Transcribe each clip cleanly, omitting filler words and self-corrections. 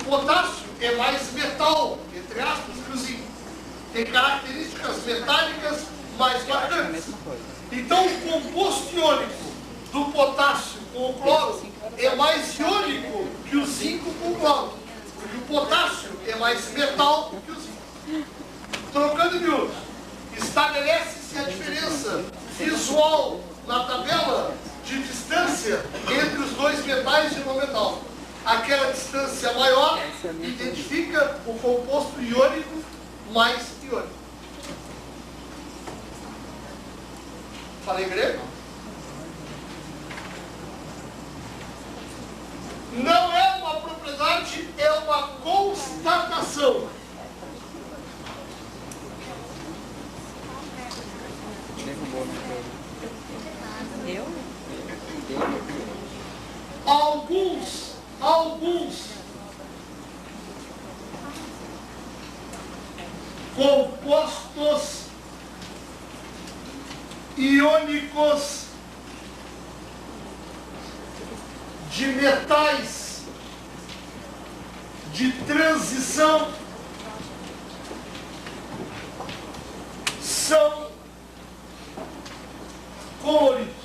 potássio é mais metal, entre aspas, que o zinco. Tem características metálicas mais marcantes. Então, o composto iônico do potássio com o cloro é mais iônico que o zinco com o cloro. Porque o potássio é mais metal que o zinco. Trocando em miúdos, estabelece-se a diferença visual na tabela de distância entre os dois metais de um metal. Aquela distância maior identifica o composto iônico mais iônico. Falei grego? Não é uma propriedade, é uma constatação. Alguns compostos iônicos de metais de transição são coloridos.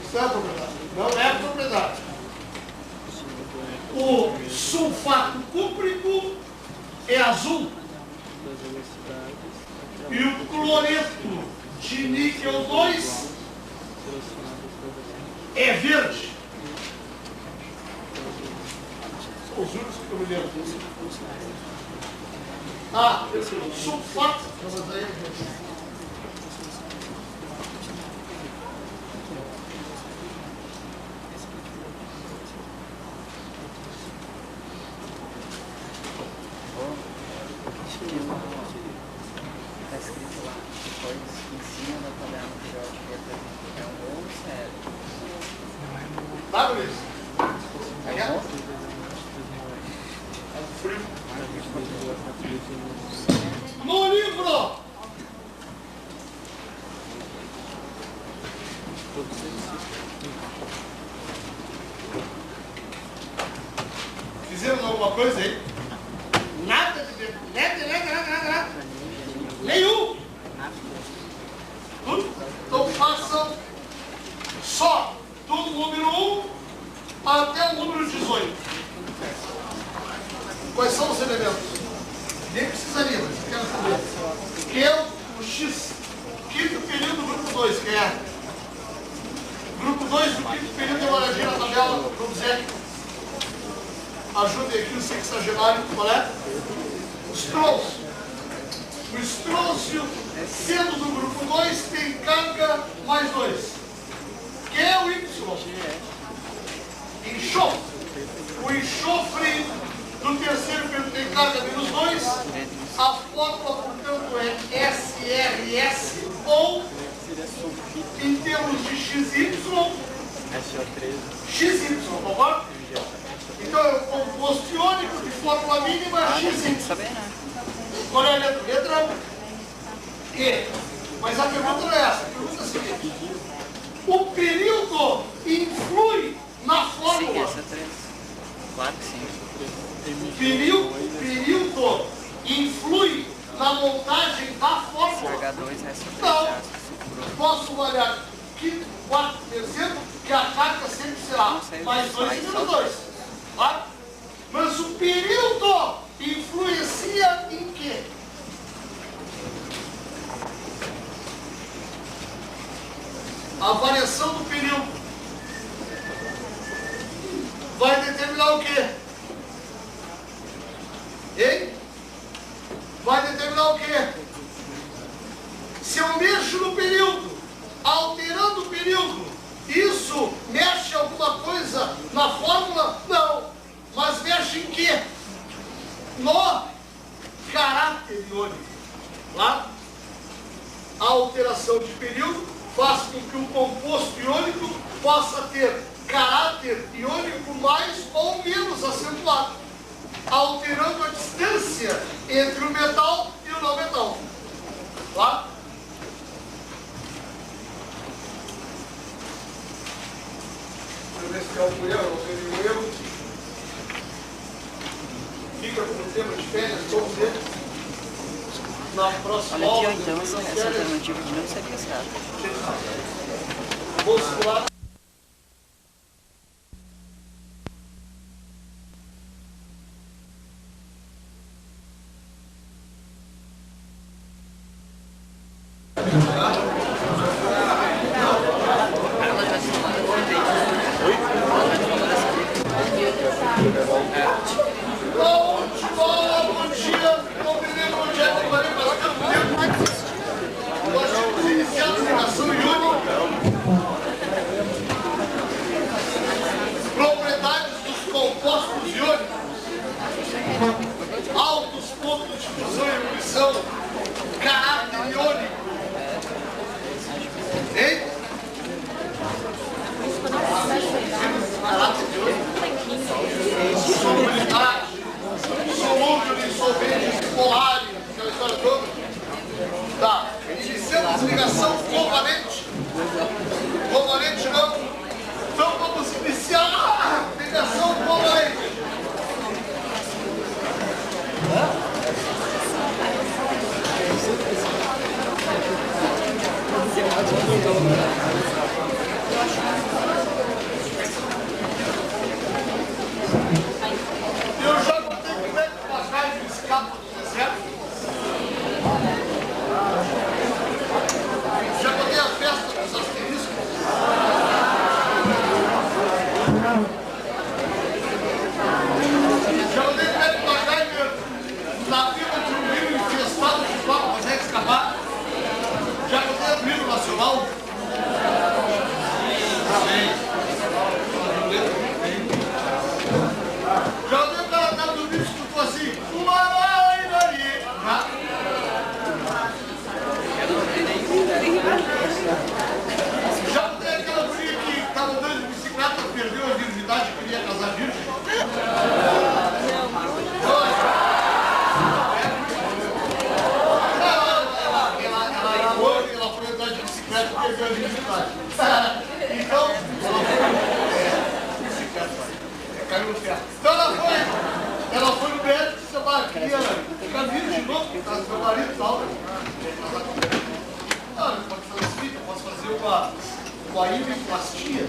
Isso é propriedade. Não é propriedade. O sulfato cúprico é azul. E o cloreto de níquel 2 é verde. São os únicos que eu me lembro. Ah, sulfato. Está escrito lá, depois em cima da tabela periódica é um bom sério. Tá, Luiz? Aí é? É frio. No livro! Fizemos alguma coisa aí? Nada de ver. Nada. Nenhum. Tudo? Então façam só do número 1 até o número 18. Quais são os elementos? Nem precisaria, mas eu quero saber. Que é o X, quinto período do grupo 2, quem é? Grupo 2 do quinto período de laranjinha na tabela, grupo Z. Ajudem aqui o sexagenário, qual é? O estrôncio. O estrôncio, sendo do grupo 2, tem carga mais 2. Que é o Y? Enxofre. O enxofre do terceiro período tem carga menos 2. A fórmula, portanto, é SRS ou, em termos de XY, XY, concorda? Então é o composto iônico de fórmula mínima XY. Qual é a letra? Letra E. Mas a pergunta não é essa. A pergunta é a seguinte: o período influi na fórmula? Claro que sim. O período influi na montagem da fórmula? Não. Posso olhar quinto, quarto, terceiro, que a carga sempre será mais 2 e menos 2. Tá? Mas o período influencia em quê? A variação do período vai determinar o quê? Hein? Vai determinar o quê? Se eu mexo no período, alterando o período, isso mexe alguma coisa na fórmula? Não. Mas mexe em quê? No caráter iônico. Tá? A alteração de período faz com que o composto iônico possa ter caráter iônico mais ou menos acentuado, alterando a distância entre o metal e o não metal. Tá? se é algum erro, não tem nenhum erro. Fica com o tema de férias, todos eles. Na próxima Olha aula, aqui, ó, então, essa alternativa de não seria certa. Vou circular. Propriedades dos compostos iônicos, altos pontos de fusão e ebulição, caráter iônico. Hein? Caráter iônico. Solubilidade, solúvel em solventes polares, aquela história toda. Tá. Iniciamos ligação covalente. Covalente não. Então vamos iniciar a ligação covalente. Eu já botei como é que as raivas escapam do deserto. Já botei a festa dos asteriscos. Já botei como é que uma raiva na fila de um rio infestado de papas escapar. Já botei a brilho nacional. Já botei o cara na dormir e escutou assim. Já não tem aquela guria que estava andando de bicicleta, perdeu a virgindade e queria casar virgem? Ela foi andar de bicicleta e perdeu a virgindade. Então, caiu no ferro. Então ela foi no médico e disse, ah, queria ficar virgem de novo, por causa do meu marido e tal. Não, pode fazer o seguinte, eu posso fazer uma hemiplastia.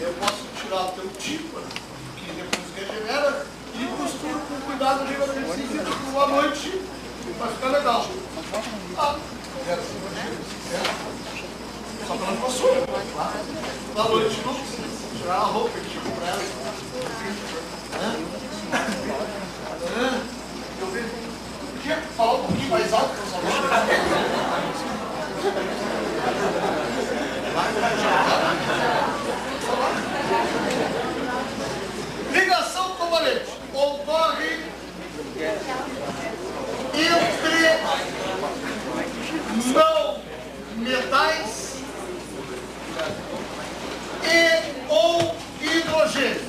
Eu posso tirar o teu tímpano, que depois regenera, e costuro com cuidado de exercício por uma noite, vai ficar legal. Ah, era assim, só para não passar, claro. Na noite não precisa tirar a roupa que chegou para ela. Eu vejo. Podia falar um pouquinho mais alto para os alunos? Ligação covalente ocorre entre não metais e ou hidrogênio.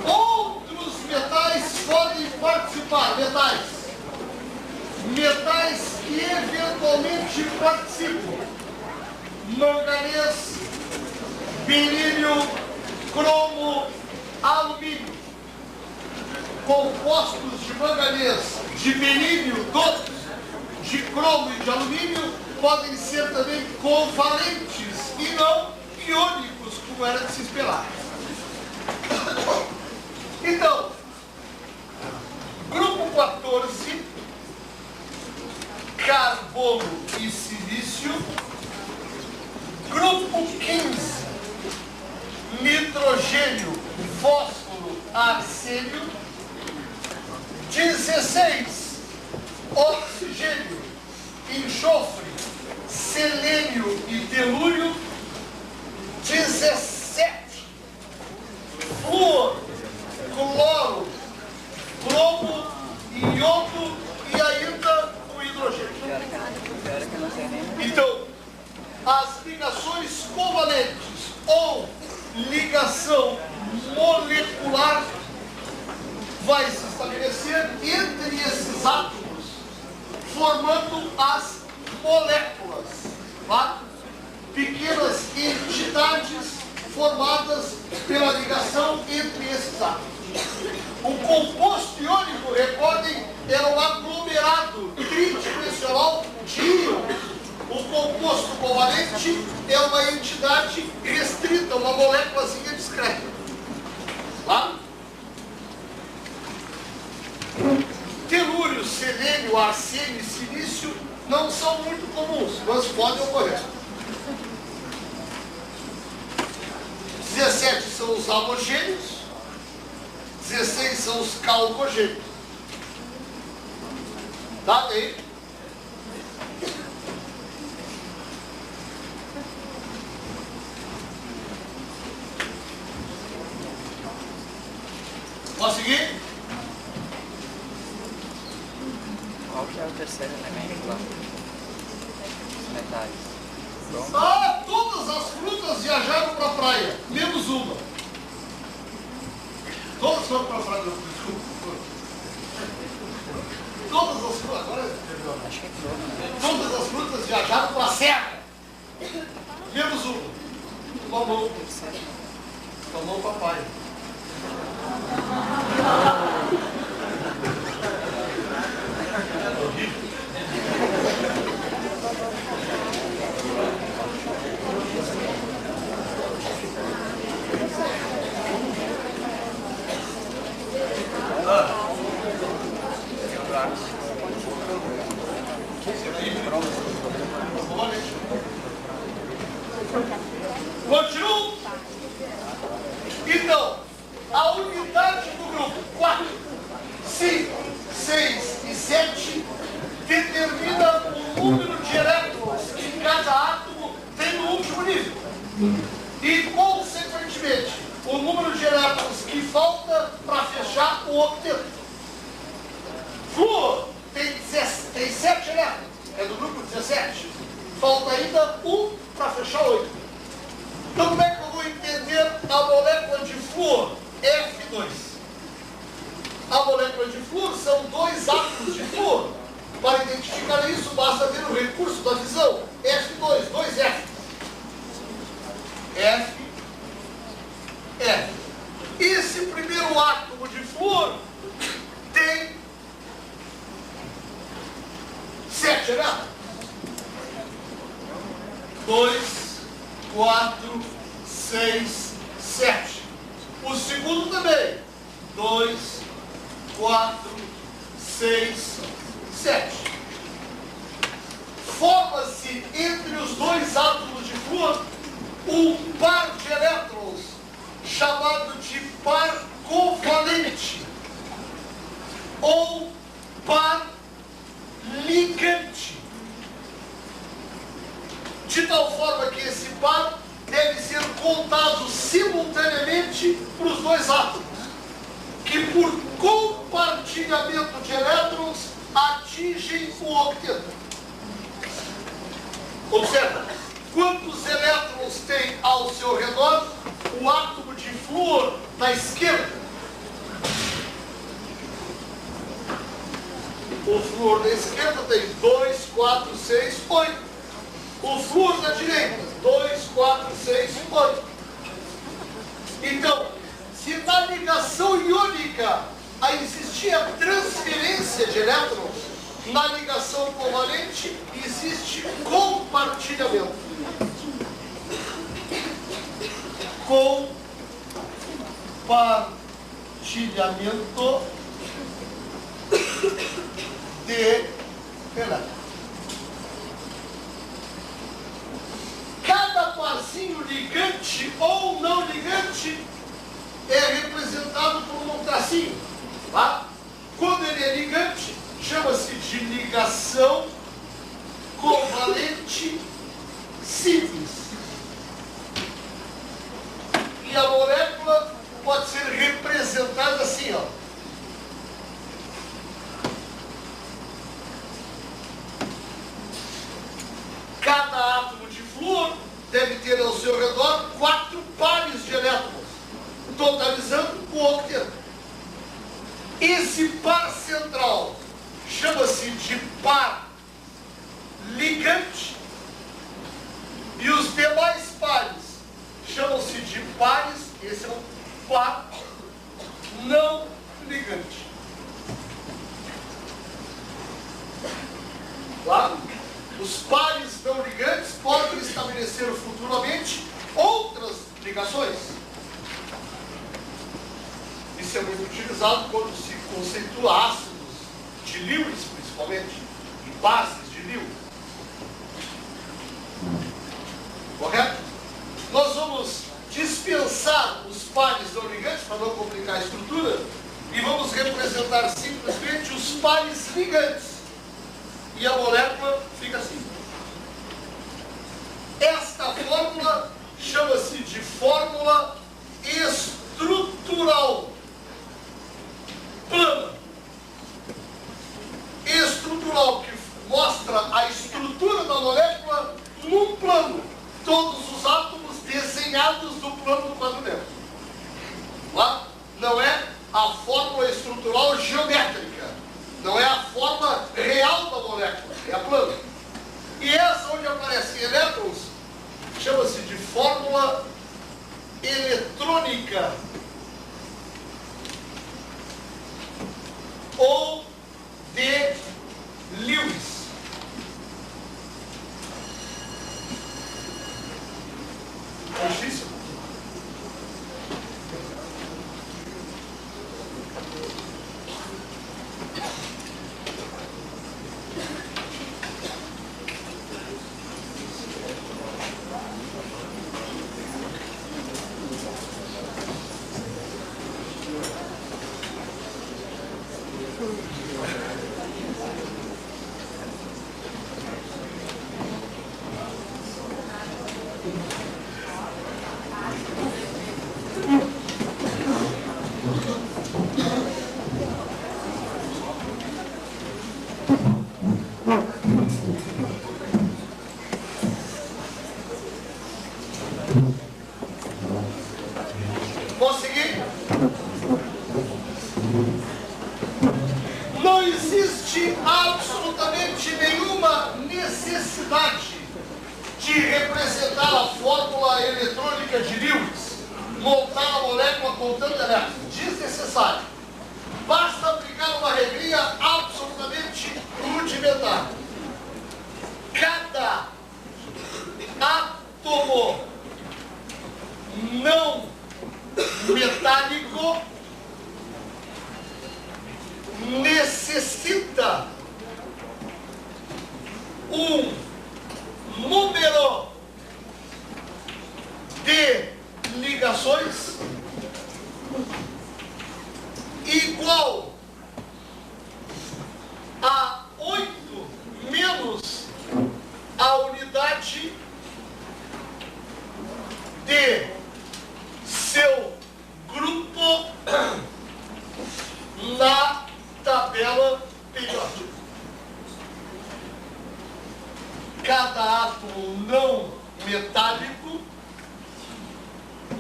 Outros metais podem participar, metais que eventualmente participam: manganês, berílio, cromo, alumínio. Compostos de manganês, de berílio, de cromo e de alumínio podem ser também covalentes e não iônicos, como era de se esperar. Então, grupo 14, carbono e silício. Grupo 15, nitrogênio, fósforo, arsênio. 16, oxigênio, enxofre, selênio e telúrio. 17, flúor, cloro, bromo, iodo e ainda o hidrogênio. Então, as ligações covalentes ou ligação molecular vai se estabelecer entre esses átomos, formando as moléculas, tá? Pequenas entidades formadas pela ligação entre esses átomos. O composto iônico, recordem, é um aglomerado tridimensional de íons. O composto covalente é uma entidade restrita, uma moléculazinha discreta. Lá? Telúrio, selênio, arsênio e silício não são muito comuns, mas podem ocorrer. 17 são os halogênios, 16 são os calcogênios. Tá aí? Posso seguir? Qual que é o terceiro elemento lá? Os metais. Bronze. Ah, todas as frutas viajaram para a praia, menos uma. Todas foram para a praia, desculpa. Todas as frutas, agora Acho que é cloro, né? todas as frutas viajaram para a serra, menos uma. Tomou o papai. Continuo? Então, a unidade do grupo 4, 5, 6 e 7 determina o número de elétrons que cada átomo tem no último nível. E, consequentemente, o número de elétrons que falta para fechar o octeto. Flúor tem 7 elétrons, é do grupo 17. Falta ainda um para fechar 8. Então, como é que eu vou entender a molécula de flúor? F2. A molécula de flúor são 2 átomos de flúor. Para identificar isso, basta ver o recurso da visão. F2, 2F. F, F. Esse primeiro átomo de flúor tem 7 elétrons. 2, 4, 6, 7. O segundo também. 2, 4, 6, 7. Forma-se entre os 2 átomos de flúor um par de elétrons chamado de par covalente ou par ligante. De tal forma que esse par deve ser contado simultaneamente para os 2 átomos, que por compartilhamento de elétrons atingem o octeto. Observa, quantos elétrons tem ao seu redor o átomo de flúor na esquerda? O flúor da esquerda tem 2, 4, 6, 8. O flúor da direita, 2, 4, 6, 8. Então, se na ligação iônica existia transferência de elétrons, na ligação covalente existe compartilhamento. Compartilhamento de elétrons. Cada parzinho ligante ou não ligante é representado por um tracinho. Tá? Quando ele é ligante, chama-se de ligação covalente simples. E a molécula pode ser representada assim, ó. Cada átomo de flúor deve ter ao seu redor 4 pares de elétrons, totalizando o octeto. Esse par central chama-se de par ligante e os demais pares chamam-se de Esse é um par não ligante. Claro, os pares não ligantes podem estabelecer futuramente outras ligações. Isso é muito utilizado quando se conceitua ácidos de Lewis, principalmente, e bases de Lewis. Correto? Nós vamos dispensar os pares não ligantes para não complicar a estrutura e vamos representar simplesmente os pares ligantes. E a molécula fica assim. Esta fórmula chama-se de fórmula estrutural plana. Estrutural, que mostra a estrutura da molécula num plano. Todos os átomos desenhados no plano do quadro negro. Não é a fórmula estrutural geométrica. Não é a forma real da molécula. É a plana. E essa onde aparecem elétrons chama-se de fórmula eletrônica. Ou de Lewis. É difícil? Consegui? Não existe absolutamente nenhuma necessidade de representar a fórmula eletrônica de Lewis, montar a molécula contando elétrons. Desnecessário. Basta aplicar uma regrinha absolutamente rudimentar. Cada átomo não metálico necessita um número de ligações igual a 8 menos a unidade de seu grupo na tabela periódica. Cada átomo não metálico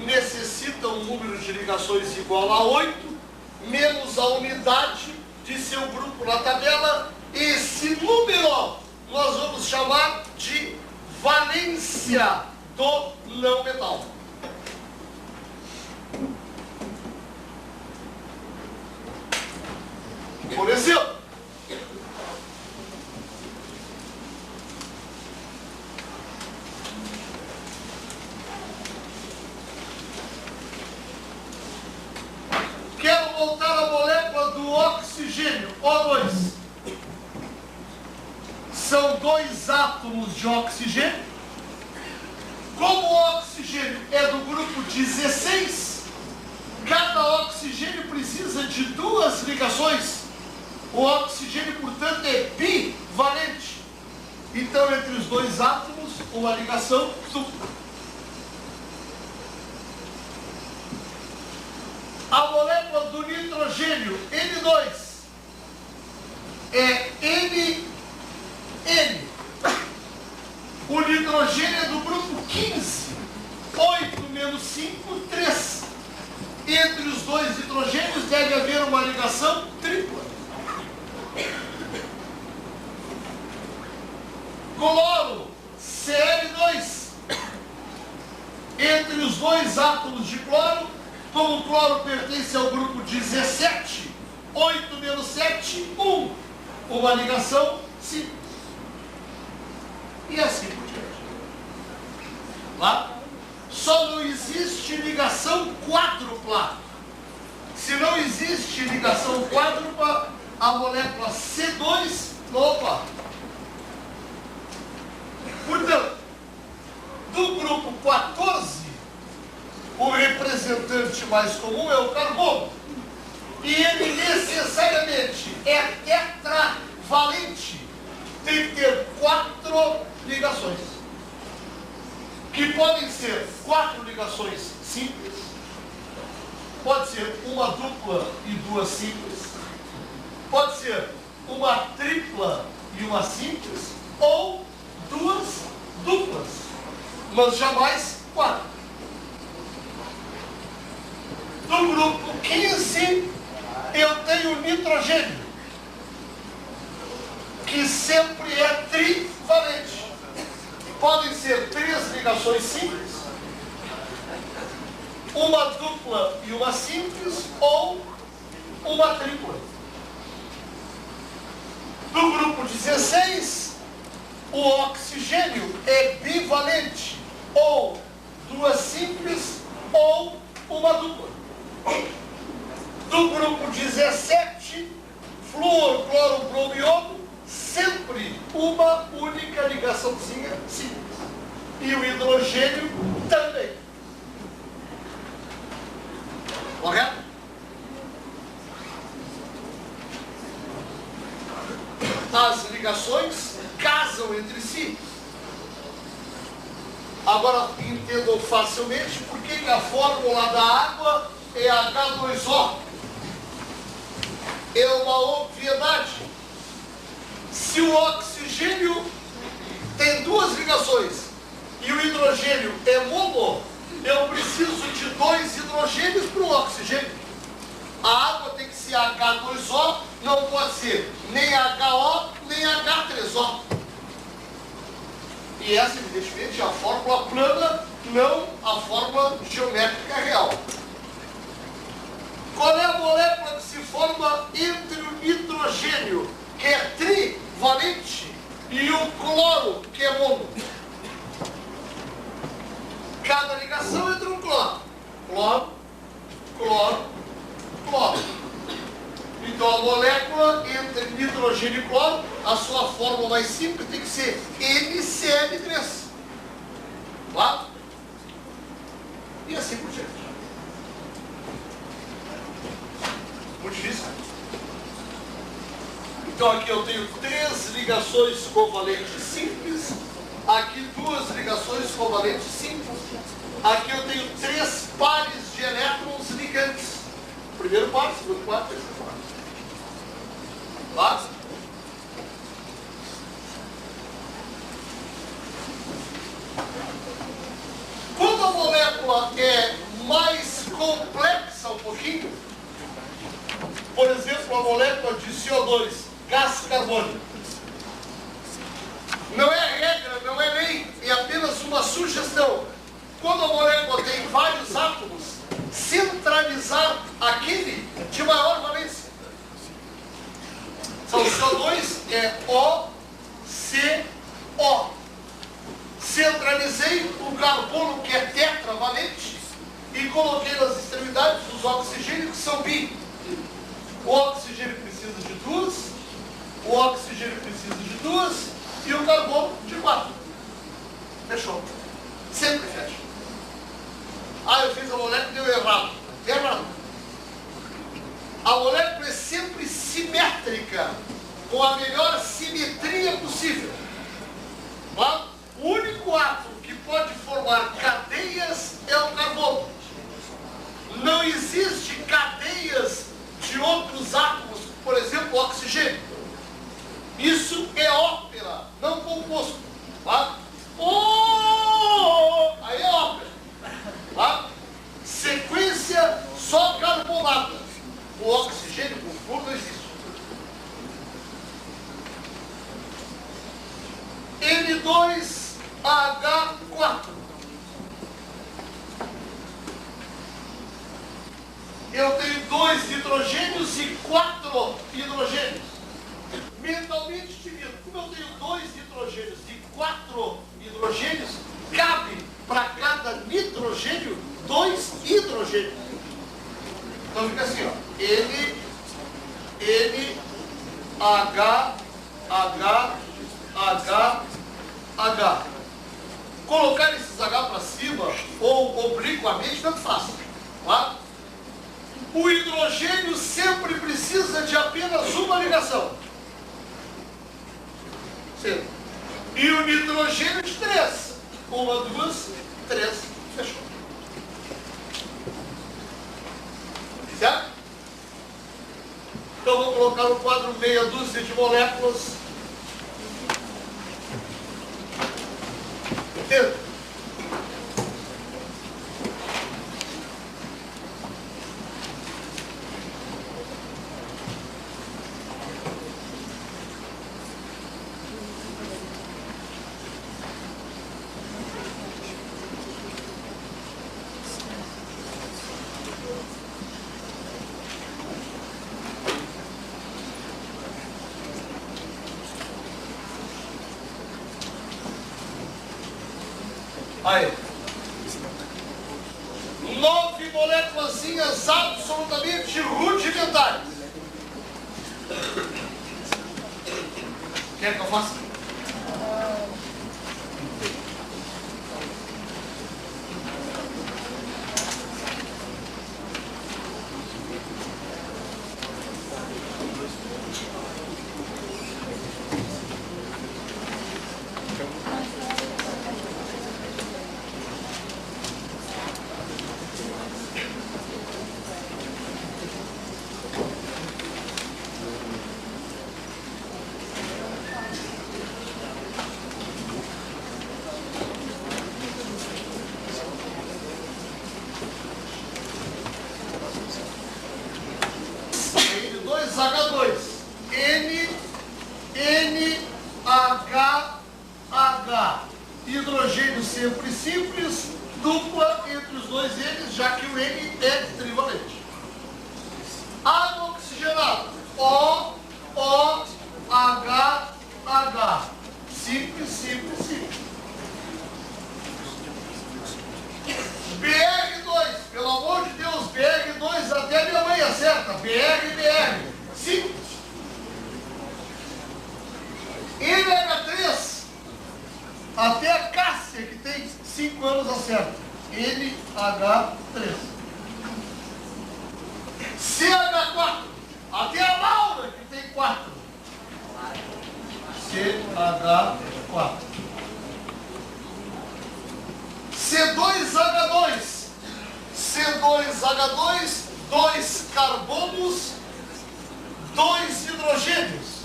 necessita um número de ligações igual a 8 menos a unidade de seu grupo na tabela. Esse número nós vamos chamar de valência do não metal. Por exemplo, quero voltar à molécula do oxigênio, O2. São 2 átomos de oxigênio. Como o oxigênio é do grupo 16, cada oxigênio precisa de 2 ligações. O oxigênio, portanto, é bivalente. Então, entre os 2 átomos, uma ligação dupla. A molécula do nitrogênio, N2, é NN. O nitrogênio é do grupo 15. 8 menos 5, 3. Entre os 2 nitrogênios deve haver uma ligação tripla. Cloro, Cl2. Entre os 2 átomos de cloro Como o cloro pertence ao grupo 17, 8 menos 7, 1. Uma ligação simples. E assim por diante. Lá? Só não existe ligação quádrupla. Se não existe ligação quádrupla, a molécula C2 não ocorre. Portanto, do grupo 14, o representante mais comum é o carbono. E ele necessariamente é tetravalente. Tem que ter 4 ligações. Que podem ser 4 ligações simples. Pode ser uma dupla e 2 simples. Pode ser uma tripla e uma simples. Ou 2 duplas. Mas jamais 4. No grupo 15, eu tenho nitrogênio, que sempre é trivalente. Podem ser 3 ligações simples, uma dupla e uma simples, ou uma tripla. No grupo 16, o oxigênio é bivalente, ou 2 simples, ou uma dupla. Do grupo 17, flúor, cloro, bromo e iodo, sempre uma única ligaçãozinha simples. E o hidrogênio também. Correto? As ligações casam entre si. Agora entendam facilmente por que a fórmula da água é H2O. É uma obviedade. Se o oxigênio tem 2 ligações e o hidrogênio é mono, eu preciso de 2 hidrogênios para o oxigênio. A água tem que ser H2O, não pode ser nem HO, nem H3O. E essa, evidentemente, é a fórmula plana, não a fórmula geométrica real. Qual é a molécula que se forma entre o nitrogênio, que é trivalente, e o cloro, que é mono? Cada ligação entre um cloro. Cloro, cloro, cloro. Então a molécula entre nitrogênio e cloro, a sua fórmula mais simples tem que ser NCl3. Claro? E assim por diante. Muito difícil. Então aqui eu tenho 3 ligações covalentes simples. Aqui 2 ligações covalentes simples. Aqui eu tenho 3 pares de elétrons ligantes. Primeiro par, segundo par, terceiro par. Claro? Quando a molécula é mais complexa um pouquinho, por exemplo, a molécula de CO2, gás carbônico, não é regra, não é lei, é apenas uma sugestão. Quando a molécula tem vários átomos, centralizar aquele de maior valência. Então, o CO2 é OCO. Centralizei o carbono, que é tetravalente, e coloquei nas extremidades os oxigênios, que são bi. O oxigênio precisa de 2, o oxigênio precisa de 2, e o carbono de 4. Fechou. Sempre fecha. Ah, eu fiz a molécula e deu errado. Errado. A molécula é sempre simétrica, com a melhor simetria possível. Claro? O único átomo que pode formar cadeias é o carbono. Não existe cadeias de outros átomos, por exemplo, o oxigênio. Isso é ópera, não composto. Tá? Aí é ópera. Tá? Sequência só carbonada. O oxigênio com flúor não existe. N2 eu tenho 2 hidrogênios e 4 hidrogênios. Mentalmente estimado, como eu tenho 2 hidrogênios e 4 hidrogênios, cabe para cada nitrogênio 2 hidrogênios. Então fica assim, ó. N, H, H, H, H. Colocar esses H para cima ou obliquamente tanto faz. Tá? O hidrogênio sempre precisa de apenas uma ligação. Certo? E o nitrogênio de 3. 1, 2, 3. Fechou. Certo? Então vou colocar no quadro meia dúzia de moléculas. Entendeu? Aí. 9 moléculazinhas absolutamente rudimentares. Quer que eu faça? H2, NH, hidrogênio sempre simples, dupla entre os 2 N's, já que o N é trivalente. Água oxigenada, OH, simples, simples, simples. BR2, pelo amor de Deus, BR2, até minha mãe acerta, BR, simples. NH3, até a Cássia, que tem 5 anos, acerta, NH3. CH4, até a Laura, que tem 4, CH4. C2H2, 2 carbonos, 2 hidrogênios.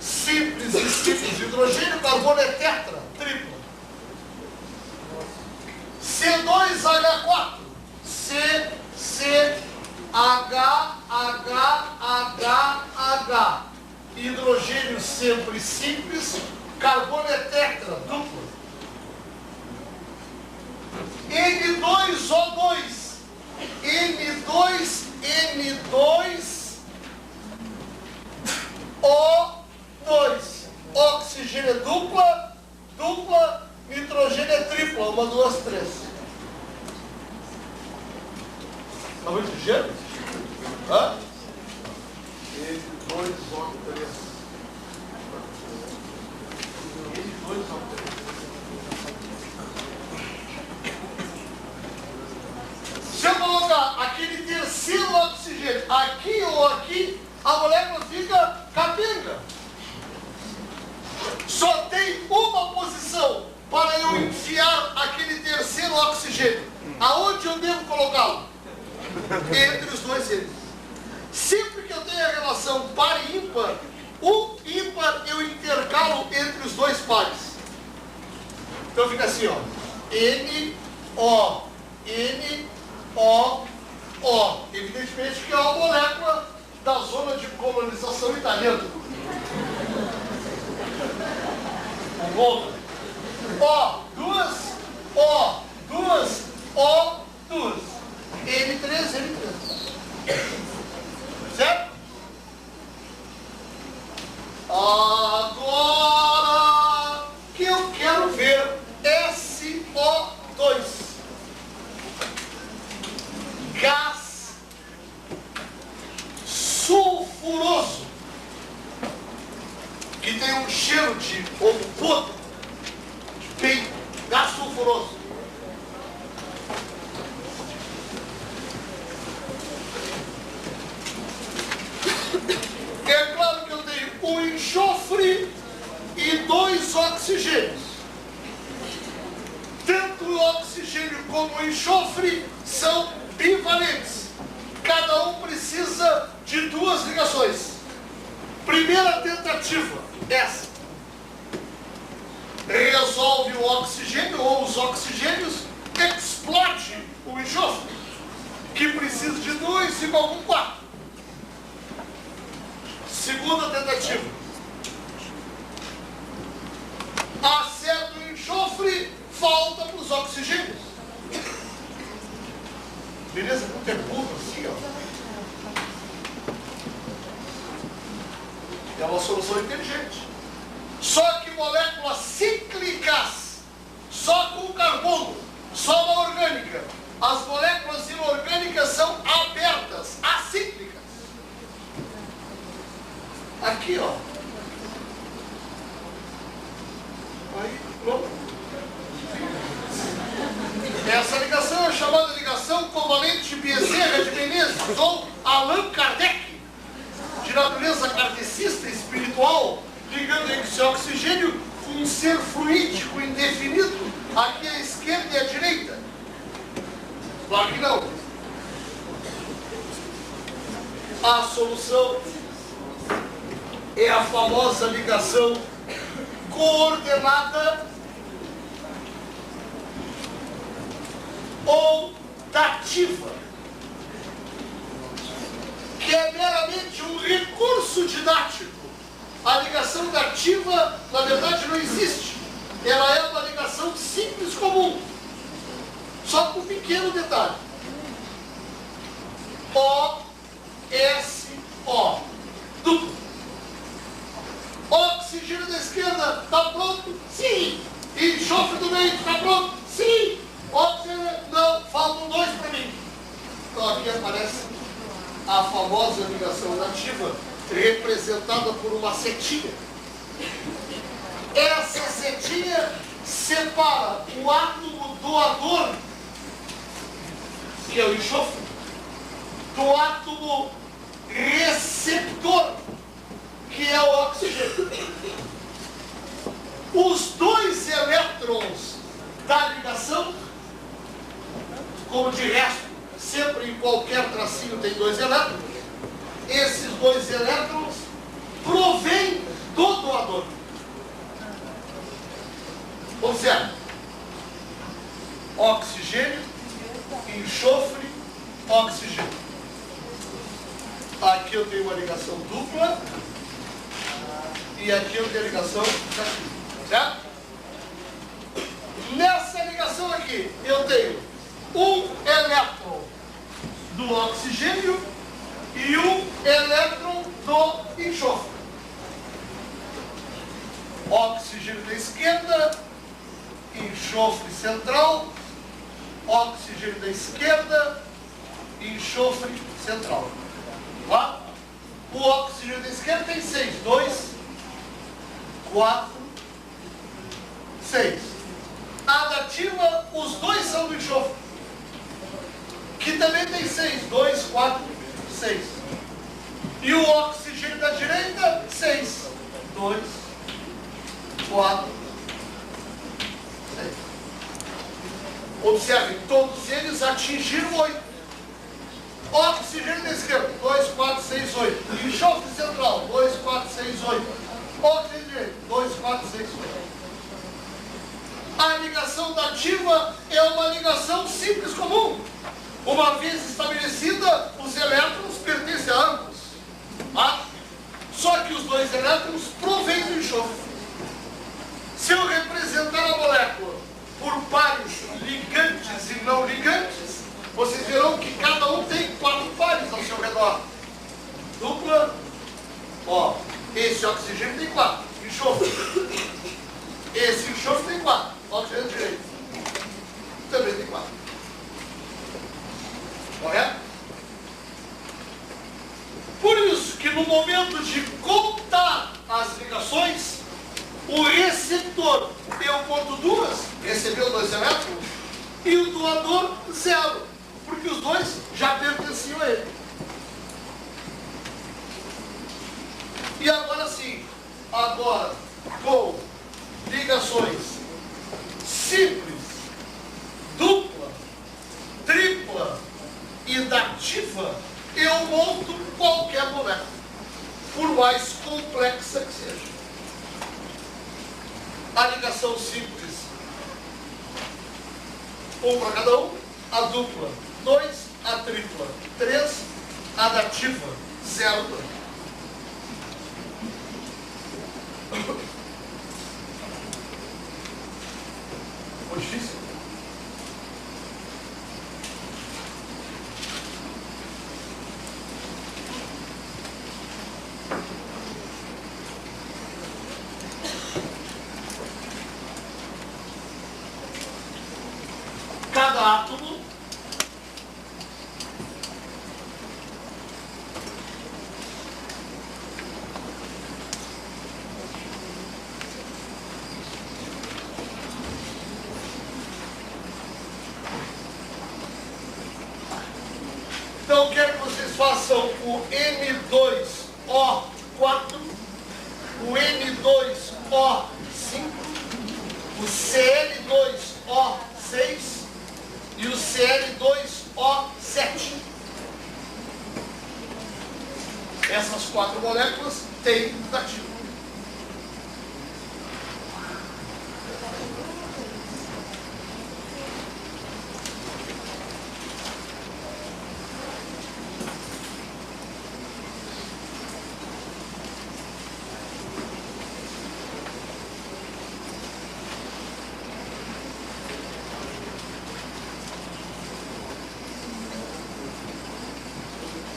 Simples e simples, hidrogênio, carbono é tetra, triplo. C2H4, H, hidrogênio sempre simples, carbono é tetra, duplo. N2O2, N2O2, oxigênio é dupla, nitrogênio é tripla, 1, 2, 3. Tá muito ligeiro? Hã? N2O3. Se eu colocar aquele terceiro oxigênio aqui ou aqui, a molécula fica capenga. Só tem uma posição para eu enfiar aquele terceiro oxigênio. Aonde eu devo colocá-lo? Entre os 2 N's. Sempre que eu tenho a relação par e ímpar, o ímpar eu intercalo entre os 2 pares. Então fica assim, ó. N-O. Evidentemente que é uma molécula da zona de colonização italiana. Volta. Duas O2. N3, N3. Certo? Agora que eu quero ver SO2. Gás sulfuroso, que tem um cheiro de ovo podre, de peito, gás sulfuroso. É claro que eu tenho um enxofre e 2 oxigênios. Tanto o oxigênio como o enxofre são bivalentes. Cada um precisa de 2 ligações. Primeira tentativa, essa. Resolve o oxigênio ou os oxigênios, explode o enxofre, que precisa de 2 igual com 4. Segunda tentativa. Acerta o enxofre, falta para os oxigênios. Beleza? Não tem burro assim, ó. É uma solução inteligente. Só que moléculas cíclicas, só com carbono, só uma orgânica. As moléculas inorgânicas são abertas, acíclicas. Aqui, ó. Aí, pronto. Essa ligação é chamada ligação covalente Bezerra de Menezes ou Allan Kardec, de natureza kardecista espiritual, ligando esse oxigênio com um ser fluídico indefinido, aqui à esquerda e à direita. Claro que não. A solução é a famosa ligação coordenada ou dativa, que é meramente um recurso didático. A ligação dativa, na verdade, não existe. Ela é uma ligação simples comum, só com um pequeno detalhe. O-S-O, duplo. Oxigênio da esquerda, está pronto? Sim. Enxofre do meio, está pronto? Sim. Oxigênio, não, faltam 2 para mim. Então aqui aparece a famosa ligação dativa, representada por uma setinha. Essa setinha separa o átomo doador, que é o enxofre, do átomo receptor, que é o oxigênio. Os 2 elétrons da ligação, como de resto, sempre em qualquer tracinho tem 2 elétrons, esses 2 elétrons provêm do doador. Observe. Oxigênio, enxofre, oxigênio. Aqui eu tenho uma ligação dupla e aqui eu tenho a ligação dativa. Certo? Nessa ligação aqui eu tenho um elétron do oxigênio e um elétron do enxofre. Oxigênio da esquerda, enxofre central, oxigênio da esquerda, enxofre central. Tá? O oxigênio da esquerda tem 6. 2, 4, 6. A dativa, os 2 são do enxofre, que também tem 6. 2, 4, 6. E o oxigênio da direita, 6. 2, 4, 6. Observem, todos eles atingiram 8. Oxigênio da esquerda, 2, 4, 6, 8. Enxofre central, 2, 4, 6, 8. Oxigênio direito, 2, 4, 6, 8. A ligação dativa é uma ligação simples comum. Uma vez estabelecida, os elétrons pertencem a ambos. Tá? Só que os 2 elétrons provêm do enxofre. Se eu representar a molécula por pares ligantes e não ligantes, Ó, esse oxigênio tem 4. Enxofre. Esse enxofre tem 4. Oxigênio direito. Também tem 4. Correto? Por isso que no momento de contar as ligações, o receptor deu ponto 2, recebeu 2 elétrons, e o doador 0, porque os dois já pertenciam a ele. E agora sim, agora com ligações simples, dupla, tripla e dativa, eu monto qualquer molécula, por mais complexa que seja. A ligação simples, 1 para cada um, a dupla 2, a tripla 3, a dativa 0. Foi difícil? Cada átomo então quero que vocês façam o N2O4, o N2O5, o Cl2O6 e o Cl2O7. Essas 4 moléculas têm dativo.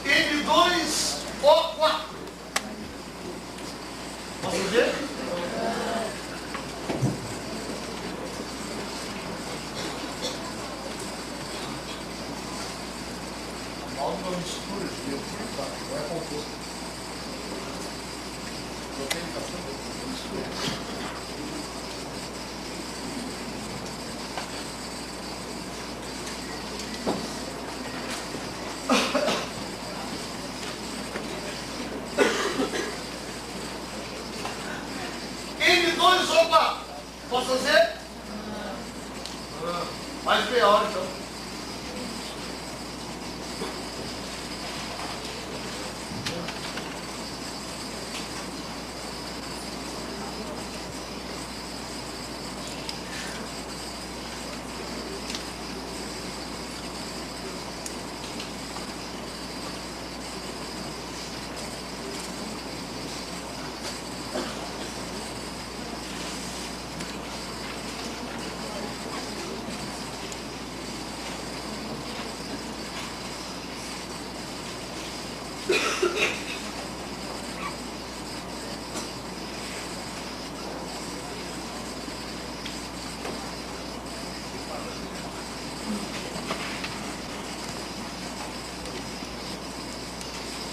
N2O4. Posso ver? Mal de uma mistura de tá? Não é composto. Não tem indicação de mistura. N2O4. Posso fazer? Mais meia hora então.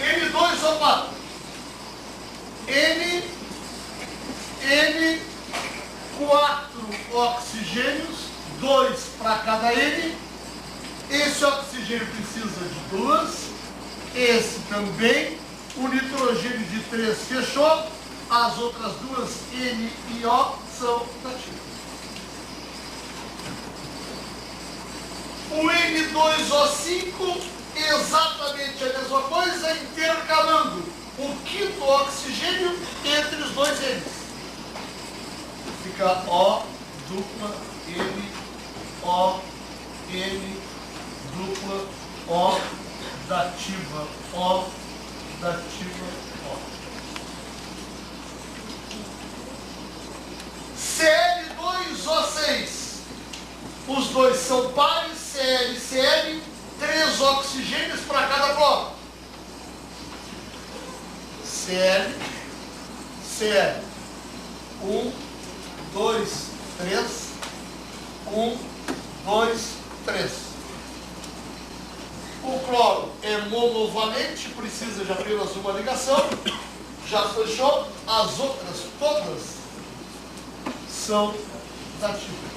N2O4. N4 oxigênios, 2 para cada N. Esse oxigênio precisa de 2. Esse também. O nitrogênio de 3 fechou. As outras duas, N e O, são dativas. O N2O5, exatamente a mesma coisa, intercalando o quinto oxigênio entre os dois N's. Fica O, dupla, N, O, N, dupla, O, dativa, O, dativa, O. Cl2O6. Os dois são pares, Cl e Cl, 3 oxigênios para cada bloco. Cl Cl. 1, 2, 3. 1, 2, 3. O cloro é monovalente, precisa de apenas uma ligação. Já fechou. As outras todas são dativas.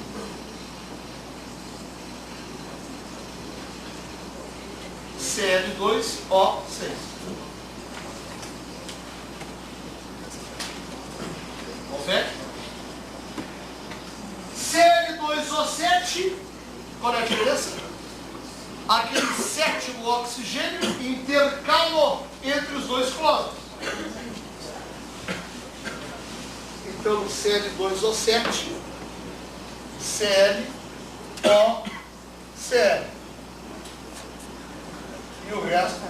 Cl2O6. Ok? Cl2O7, qual é a diferença? Aquele sétimo oxigênio intercalou entre os dois cloros. Então, no Cl2O7, ClOCl. E o resto,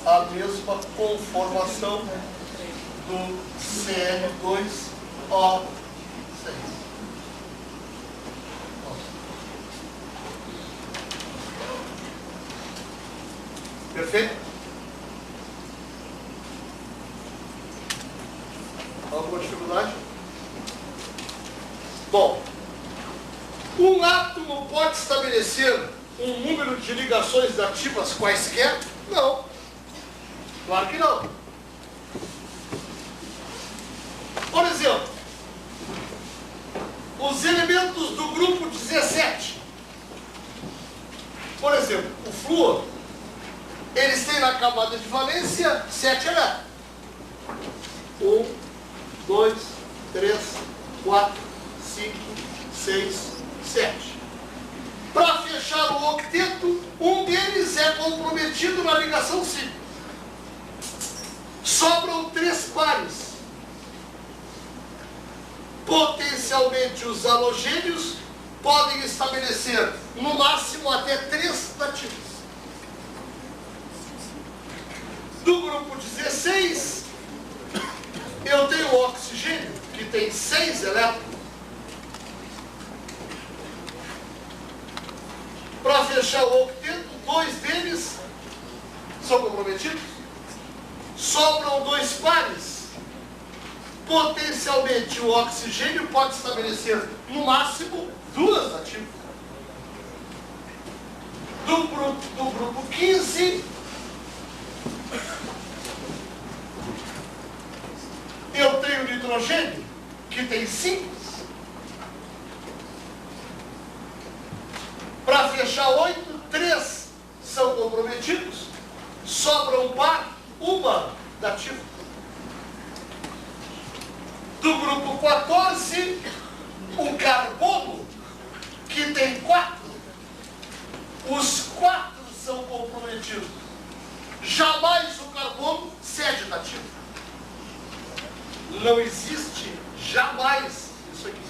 a mesma conformação do Cl2O6. Perfeito? Alguma dificuldade? Bom, um átomo pode estabelecer um número de ligações dativas quaisquer? Não. Claro que não. Por exemplo, os elementos do grupo 17. Por exemplo, o flúor, eles têm na camada de valência 7 elétrons. 1, 2, 3, 4, 5, 6, 7. Para fechar o octeto, um deles é comprometido na ligação 5. Sobram 3 pares. Potencialmente, os halogênios podem estabelecer, no máximo, até 3 dativos. Do grupo 16, eu tenho o oxigênio, que tem 6 elétrons. Para fechar o octeto, 2 deles são comprometidos. Sobram 2 pares. Potencialmente, o oxigênio pode estabelecer, no máximo, 2 dativos. Do grupo 15, eu tenho nitrogênio, que tem 5. Para fechar 8, 3 são comprometidos. Sobra um par, uma dativa. Do grupo 14, um carbono, que tem 4. Os 4 são comprometidos. Jamais o carbono cede dativo. Não existe jamais isso aqui.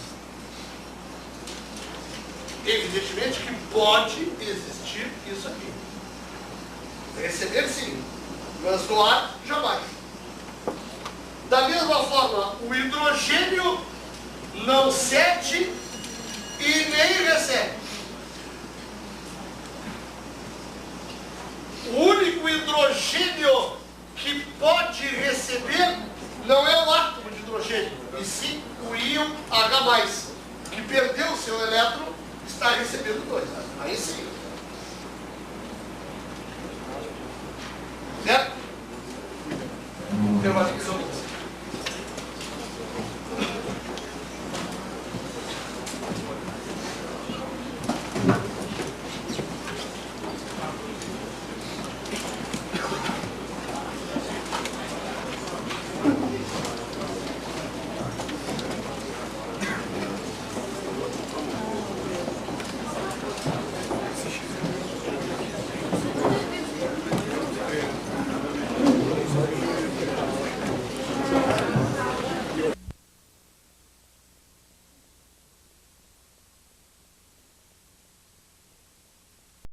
Evidentemente que pode existir isso aqui. Receber sim, mas doar jamais. Da mesma forma, o hidrogênio não cede e nem recebe. O único hidrogênio que pode receber não é o átomo de hidrogênio, e sim o íon H+, que perdeu seu elétron, está recebendo 2. Aí sim. Certo? Tem uma divisão.